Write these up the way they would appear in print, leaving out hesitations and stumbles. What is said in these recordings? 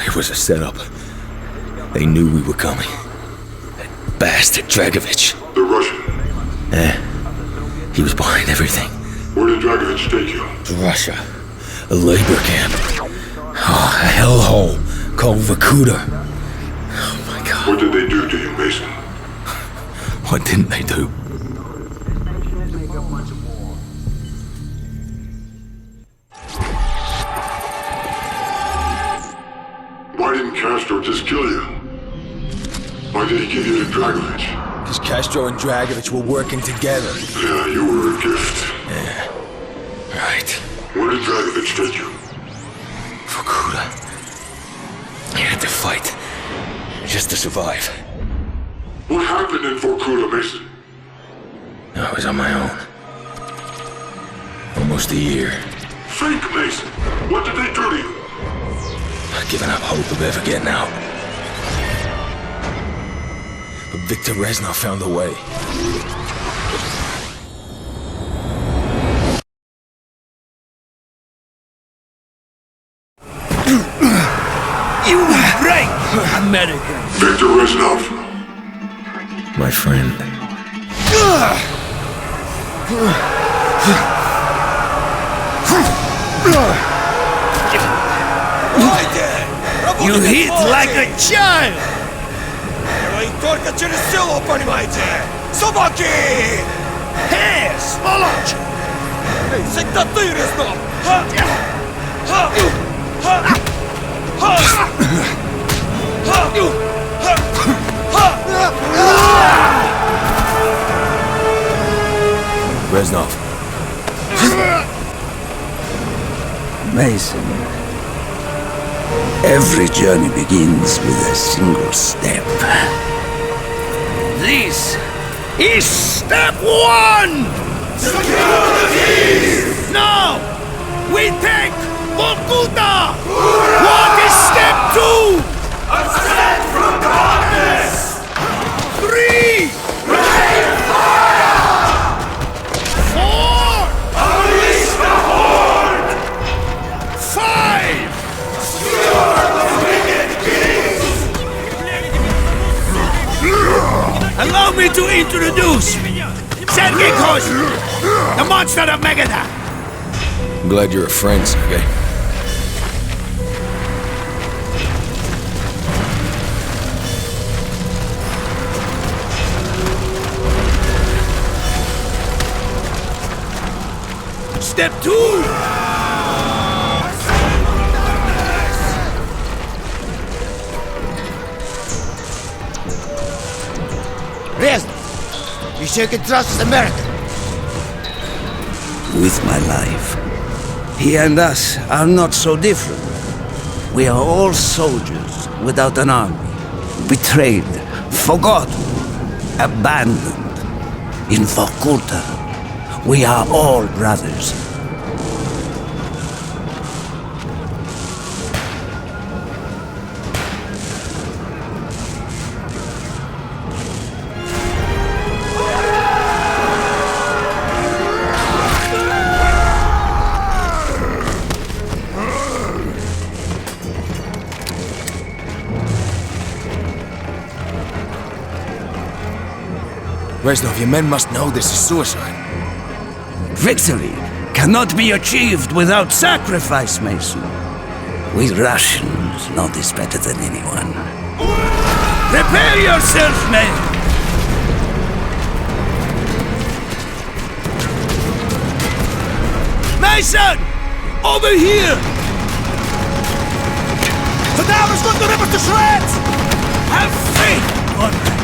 It was a setup. They knew we were coming. That bastard Dragovich. The Russian? He was behind everything. Where did Dragovich take you? Russia. A labor camp. Oh, a hellhole called Vorkuta. Oh my God. What did they do to you, Mason? What didn't they do? Why didn't Castro just kill you? Why did he give you to Dragovich? Because Castro and Dragovich were working together. Yeah, you were a gift. Yeah. Right. Where did Dragovich take you? Vorkuta. I had to fight. Just to survive. What happened in Vorkuta, Mason? I was on my own. Almost a year. Fake Mason! What did they do to you? I'd given up hope of ever getting out. But Viktor Reznov found a way. You break, American! Viktor Reznov! My friend. You hit like a child! Только через село, понимаете? Собаки! Эй, сволочь! Всегда ты, Резнов! Reznov. Mason, every journey begins with a single step. This is step one! Security! Now, we take Vorkuta! What is step two? Ascent from darkness! 3! Rain fire! 4! Unleash the horde! 5! Secure the wicked kings! Allow me to introduce Sergei Kozin, the monster of Megadon! I'm glad you're a friend, Sergei. Step 2! Reznov, you sure can trust this American? With my life. He and us are not so different. We are all soldiers without an army. Betrayed, forgotten, abandoned. In Vorkuta, we are all brothers. Reznov, your men must know this is suicide. Victory cannot be achieved without sacrifice, Mason. We Russians know this better than anyone. Prepare yourself, men! Mason! Over here! The dam is going to rip us to shreds! Have faith, Conrad!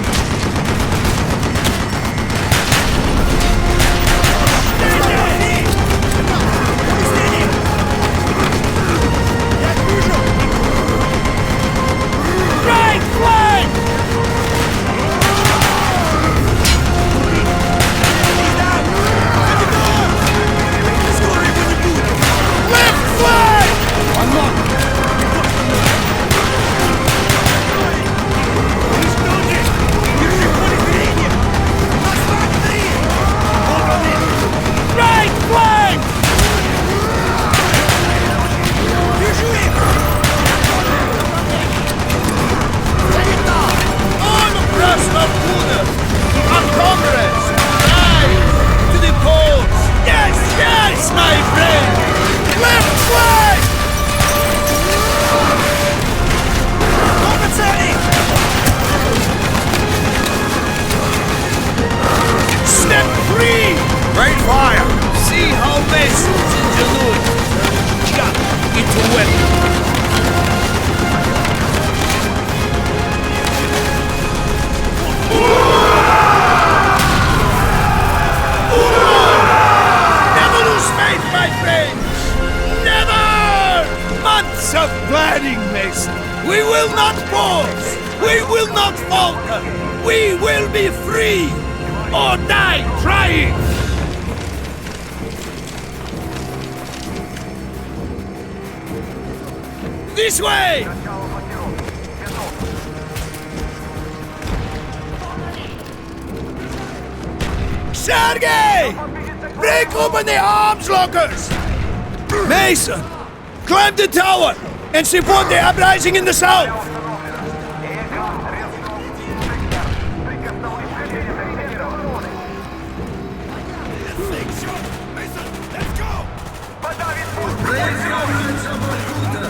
powerful weapon. Never lose faith, my friends! Never! Months of planning, Mason. We will not pause. We will not falter. We will be free or die trying. This way! Sergei! Break open the arms lockers! Mason! Climb the tower and support the uprising in the south! Mason, let's go! Raise your hands of Vorkuta.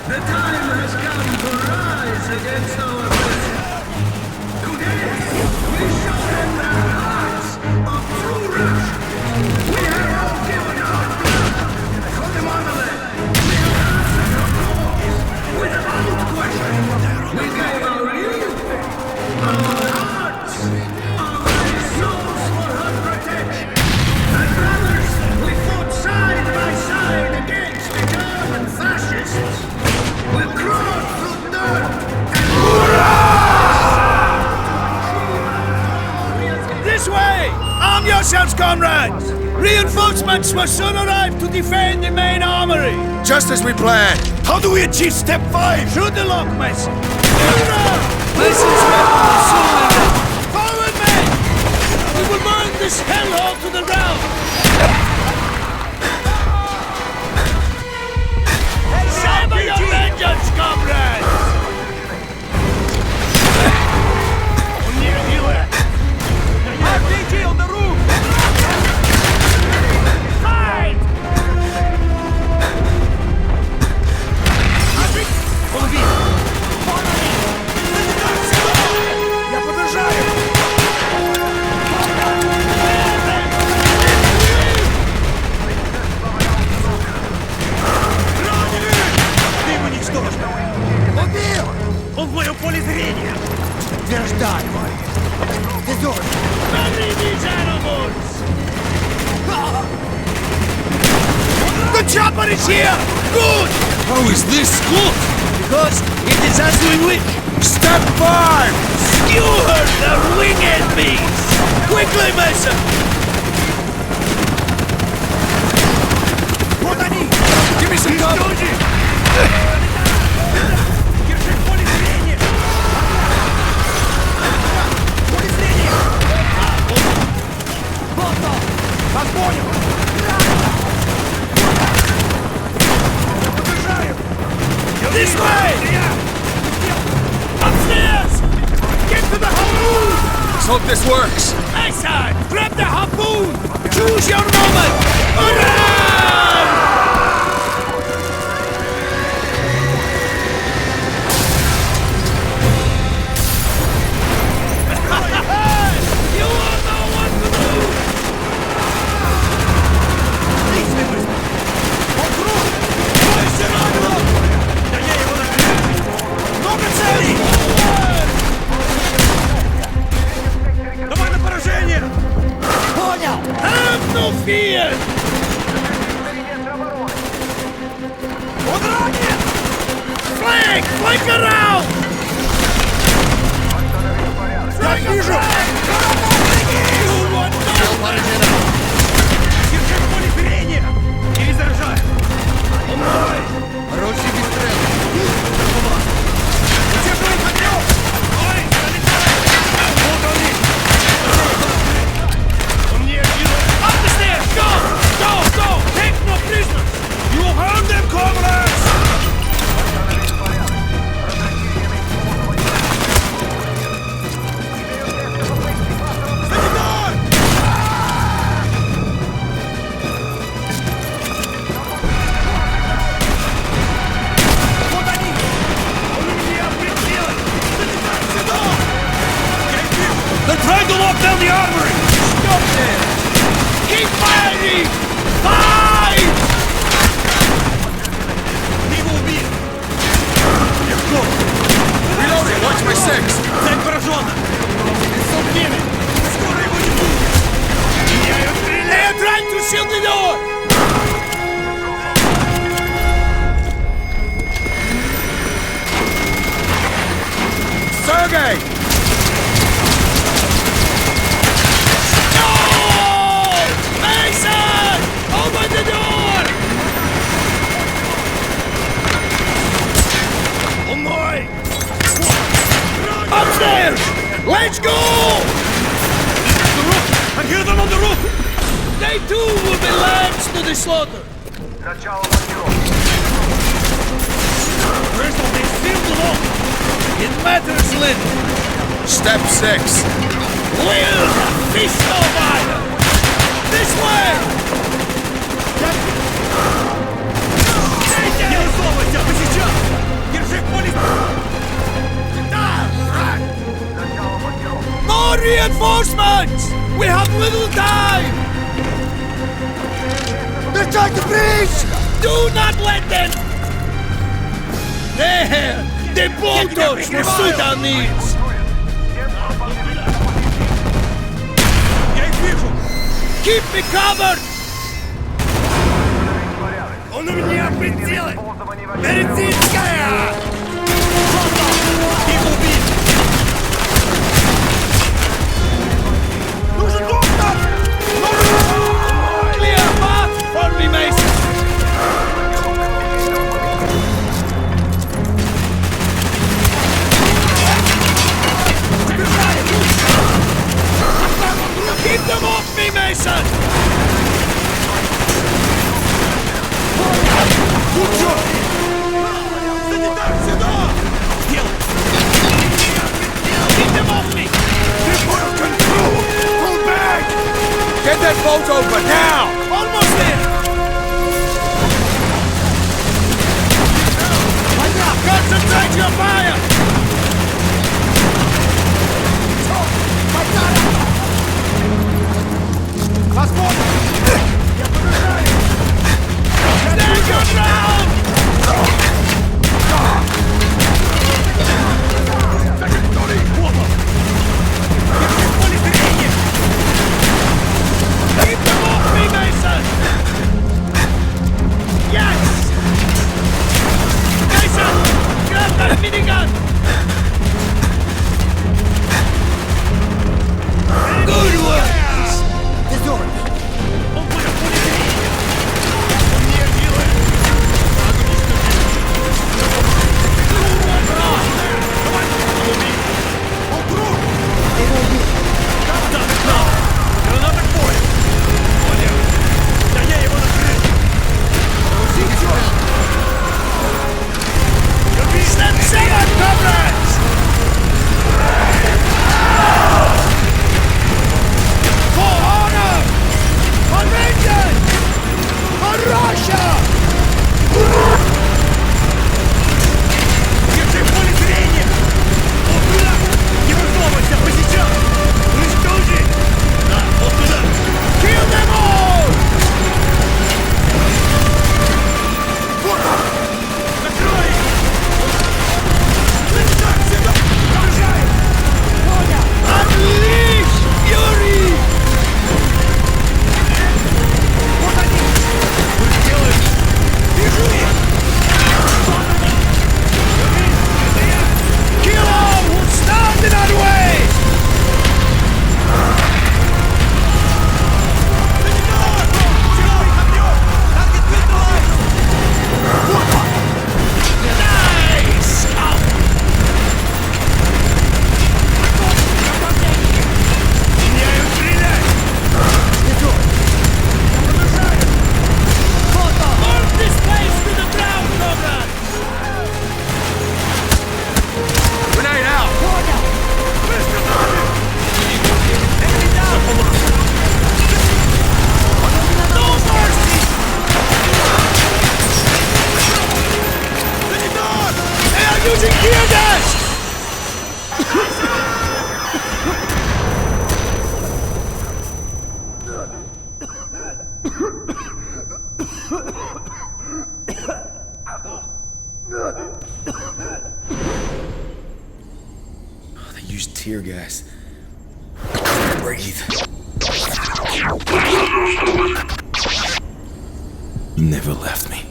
The time has come to rise against our oppressors. Today, we show them the hearts of true Russia. We have all given our blood for the motherland. We have answered the cause without question. We gave our youth, our hearts, our very souls for her protection. And brothers, we fought side by side against the German fascists. We crawled through dirt and This way! Arm yourselves, comrades! Reinforcements will soon arrive to defend the main armory! Just as we planned. How do we achieve step 5? Shoot the lock, Mason! Mason's weapon will soon be ready! Forward, men! We will burn this hellhole to the ground! Savor your vengeance, comrades! RPG on the roof! Fight! Я подражаю! Ты уничтожен! Убил! Он в моем поле зрения! Подтверждаю! Дозор! Bury these animals! The chopper is here! Good! How is this good? Because it is as we wish! Step 5! Skewer the winged beast! Quickly, Mason! Вот они! Give me some cover! Держи в поле зрения! Поле зрения! Вот он! Вас понял! Подержаю! This way! Upstairs! Get to the harpoon! Let's hope this works. Mason! Grab the harpoon! Choose your moment! Around! You all know what to do! Отличный выстрел! Он крут! Бойся, Ранго! Да я его накрыл! Много целей! Давай на поражение! Понял! Have no fear! Он ранен! Flank! Flank around! Я вижу! Держи в поле зрения! Перезаряжай! Хороший бесстрел! Удерживай подъем! Ой, залетай! Вот они! Он не делает! Up the stairs! Go! Go! Go! Take no prisoners! You heard them, comrades! Санитар! Вот они! Он у меня прицелен! Залетай сюда! Я их вижу! They're trying to lock down the armory! Stop there! Keep firing! Fight! Let's go! The roof! I hear them on the roof! They too will be lambs to the slaughter! First of they sealed them off! It matters little! Step 6. Will feast on fire! This way! Не высовывайся! Мы сейчас! Держи в поле! More reinforcements! We have little time! They're trying to breach! Do not let them! There! The bolters will suit our needs! Keep me covered! Он у меня прицелы! Медицинская! Их убить! Нужен доктор! Clear path for me, Mason! Keep them off me, Mason! Лучше! Санитар, сюда! Сделай! Keep them off me! Report control! Pull back! Get that boat open now! Almost there! Concentrate your fire! Stand your ground! Keep them off me, Mason! Yes! Mason! Grab that minigun! Good work! Step 7, comrades! For honor! For vengeance! For Russia! Держи в поле зрения! Вот туда! Не высовывайся! Мы сейчас! Слышь, Доджи! Да, вот туда! Kill them all! Закрой! Unleash fury! Вот они! Что делаешь? Вижу их! Kill all who stand in our way! Nice! Меняю стрелять! Mark this place to the ground, comrade! Grenade out! Enemy down! No mercy! They are using tear gas! They used tear gas. I couldn't breathe. You never left me.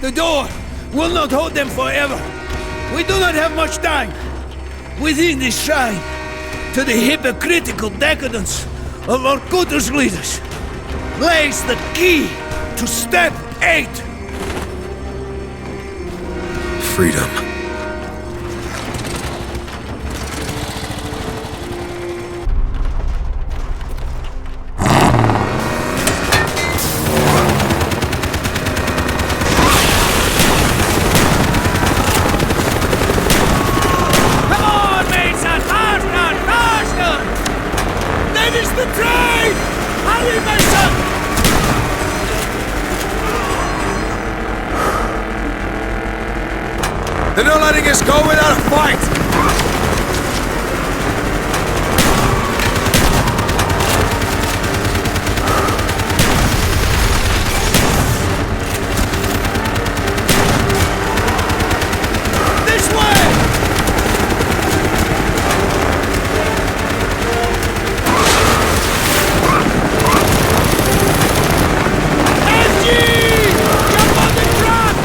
The door will not hold them forever. We do not have much time. Within this shrine, to the hypocritical decadence of Vorkuta's leaders, lays the key to step 8. freedom. Come on, Mason! Faster! Faster! That is the train! Hurry, Mason! They're not letting us go without a fight! This way! Angie! Jump on the truck!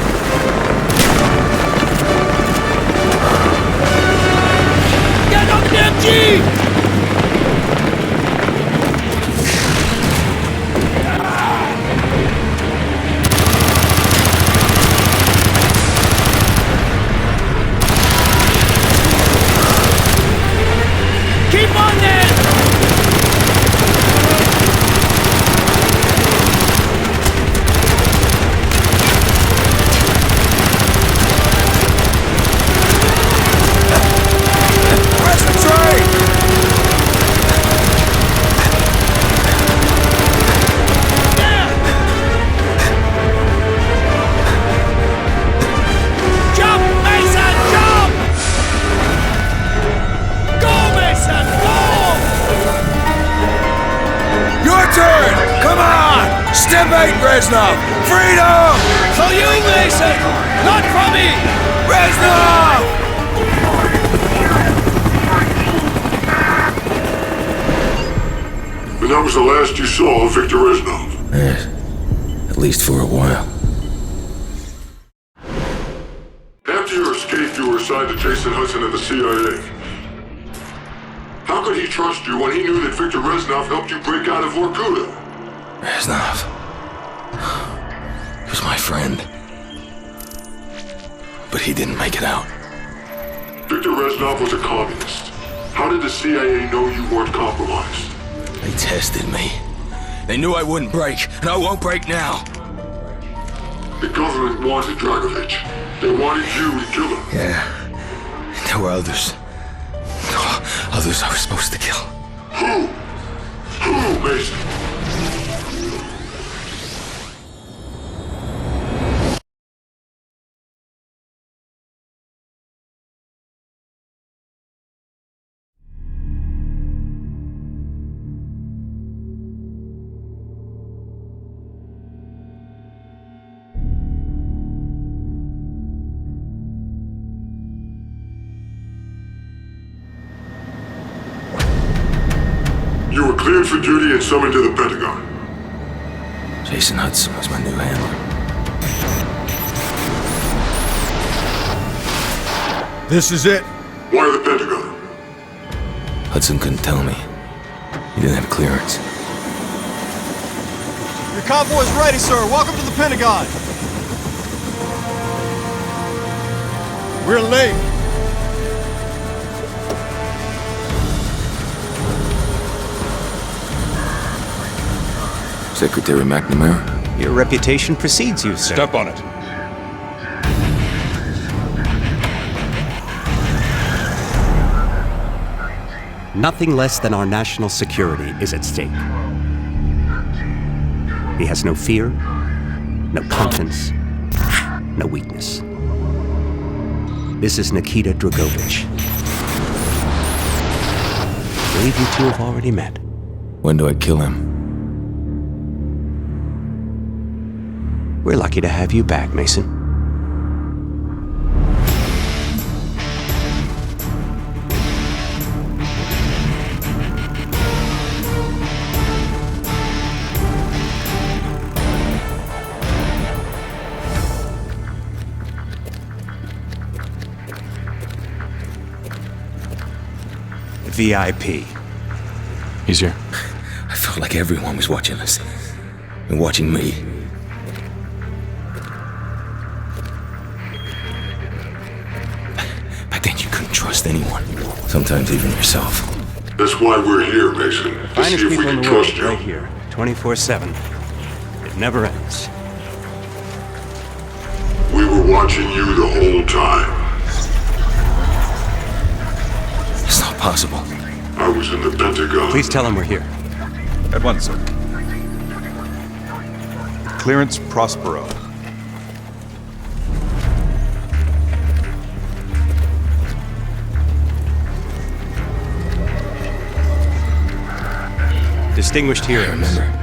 Get on the damn Jeep! Keep on there! Where's the train? There! Jump, Mason! Jump! Go, Mason! Go! Your turn! Come on! Step 8, Reznov! Freedom! For you, Mason! Not for me! Reznov! And that was the last you saw of Victor Reznov. Yes. At least for a while. After your escape, you were assigned to Jason Hudson and the CIA. How could he trust you when he knew that Victor Reznov helped you break out of Vorkuta? Reznov. He was my friend. But he didn't make it out. Victor Reznov was a communist. How did the CIA know you weren't compromised? They tested me. They knew I wouldn't break, and I won't break now. The government wanted Dragovich. They wanted you to kill him. Yeah. And there were others. Oh, others I was supposed to kill. Who? Who, Mason? You were cleared for duty and summoned to the Pentagon. Jason Hudson was my new handler. This is it. Why the Pentagon? Hudson couldn't tell me. He didn't have clearance. Your convoy's ready, sir. Welcome to the Pentagon. We're late. Secretary McNamara? Your reputation precedes you, sir. Step on it. Nothing less than our national security is at stake. He has no fear, no conscience, no weakness. This is Nikita Dragovich. I believe you two have already met. When do I kill him? We're lucky to have you back, Mason. VIP. He's here. I felt like everyone was watching us. And watching me. trust anyone. Sometimes even yourself. That's why we're here, Mason. To Finest see if we people in can the world, trust you. right here, 24/7. It never ends. We were watching you the whole time. It's not possible. I was in the Pentagon. Please tell him we're here. At once, sir. Clearance Prospero. Distinguished I hearings. remember.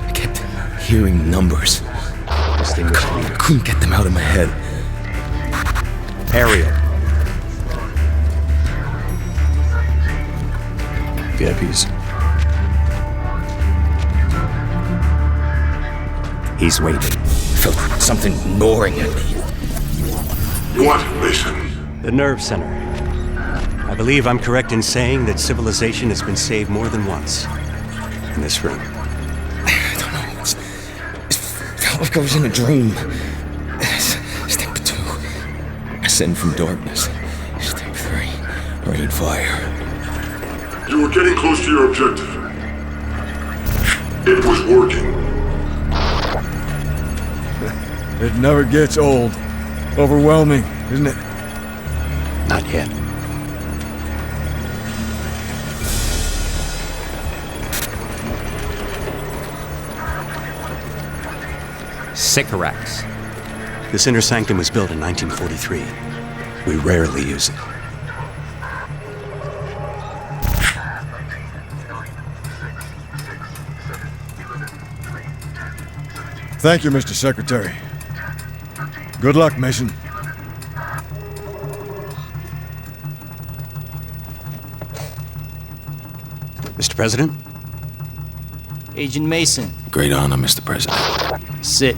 I kept hearing numbers. Distinguished I leaders. couldn't get them out of my head. Ariel. VIPs. He's waiting. I felt something gnawing at me. What, Mason? The nerve center. I believe I'm correct in saying that civilization has been saved more than once. In this room. I don't know. It felt like I was in a dream. Step 2. Ascend from darkness. Step 3. Rain fire. You were getting close to your objective. It was working. It never gets old. Overwhelming, isn't it? Not yet. Sycorax. This inner sanctum was built in 1943. We rarely use it. Thank you, Mr. Secretary. Good luck, Mason. Mr. President? Agent Mason, Great honor, Mr. President. sit.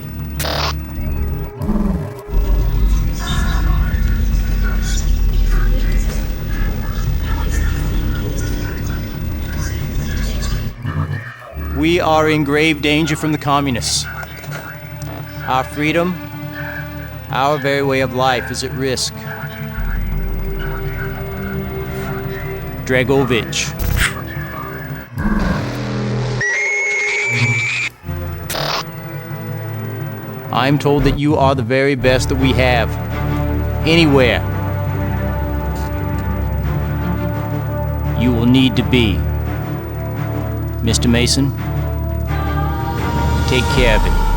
We are in grave danger from the communists. Our freedom, our very way of life is at risk. Dragovich. I'm told that you are the very best that we have. Anywhere. You will need to be. Mr. Mason, take care of it.